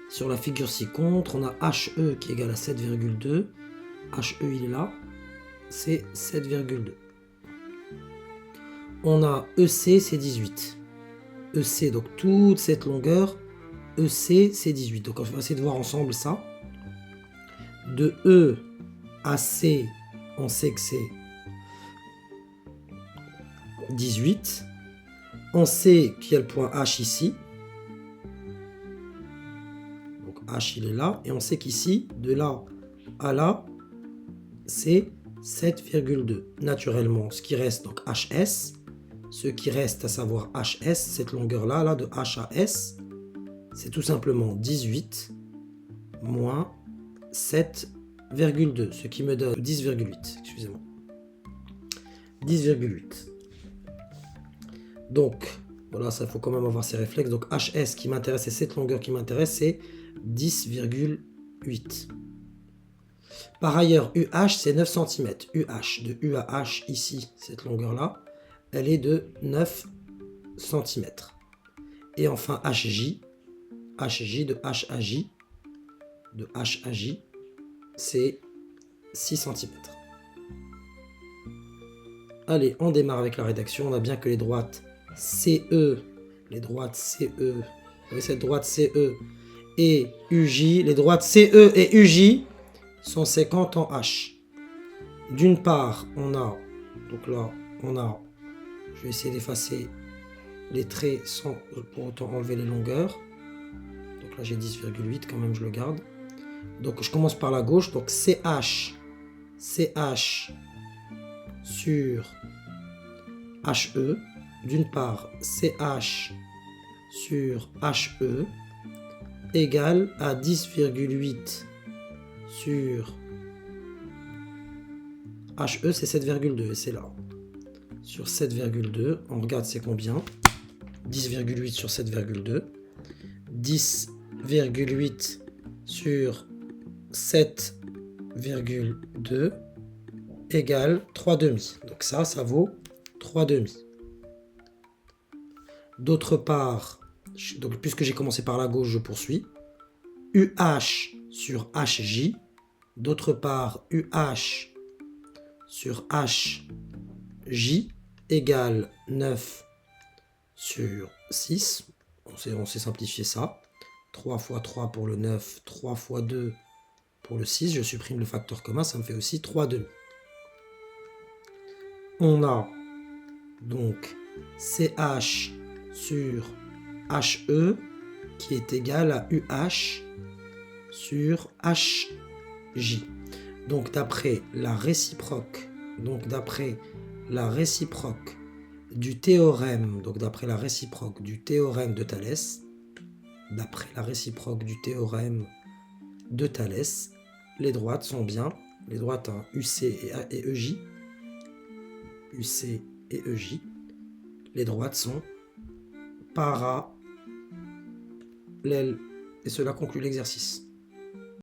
Sur la figure ci-contre, on a HE qui est égal à 7,2. HE, il est là. C'est 7,2. On a EC, c'est 18. EC, donc toute cette longueur, EC, c'est 18. Donc on va essayer de voir ensemble ça. De E à C, on sait que c'est 18. On sait qu'il y a le point H ici. Donc H, il est là. Et on sait qu'ici, de là à là, c'est 7,2. Naturellement, ce qui reste, donc HS, ce qui reste, à savoir HS, cette longueur-là, là, de H à S, c'est tout simplement 18 moins 7,2, ce qui me donne 10,8, excusez-moi. 10,8. Donc, voilà, ça, il faut quand même avoir ces réflexes. Donc, HS qui m'intéresse, c'est cette longueur qui m'intéresse, c'est 10,8. Par ailleurs, UH, c'est 9 cm. UH, de U à H, ici, cette longueur-là, elle est de 9 cm. Et enfin, HJ, HJ de H à J, de H à J, c'est 6 cm. Allez, on démarre avec la rédaction. On a bien que les droites CE, oui, cette droite CE et UJ, les droites CE et UJ sont 50 en H. D'une part, on a, donc là, on a, je vais essayer d'effacer les traits sans pour autant enlever les longueurs. Donc là, j'ai 10,8, quand même, je le garde. Donc, je commence par la gauche. Donc, CH sur HE. D'une part, CH sur HE égale à 10,8 sur HE, c'est 7,2 et c'est là. Sur 7,2, on regarde c'est combien. 10,8 sur 7,2. 10,8 sur 7,2 égale 3,5. Donc ça vaut 3,5. D'autre part, donc puisque j'ai commencé par la gauche, je poursuis. UH sur HJ. D'autre part, UH sur HJ égale 9 sur 6. On sait simplifier ça. 3 fois 3 pour le 9, 3 fois 2 pour le 6. Je supprime le facteur commun, ça me fait aussi 3,5. On a donc CH sur HE qui est égal à UH sur HJ. Donc d'après la réciproque, du théorème, donc d'après la réciproque du théorème de Thalès, les droites sont bien, les droites à UC et EJ, les droites sont parallèles. Et cela conclut l'exercice.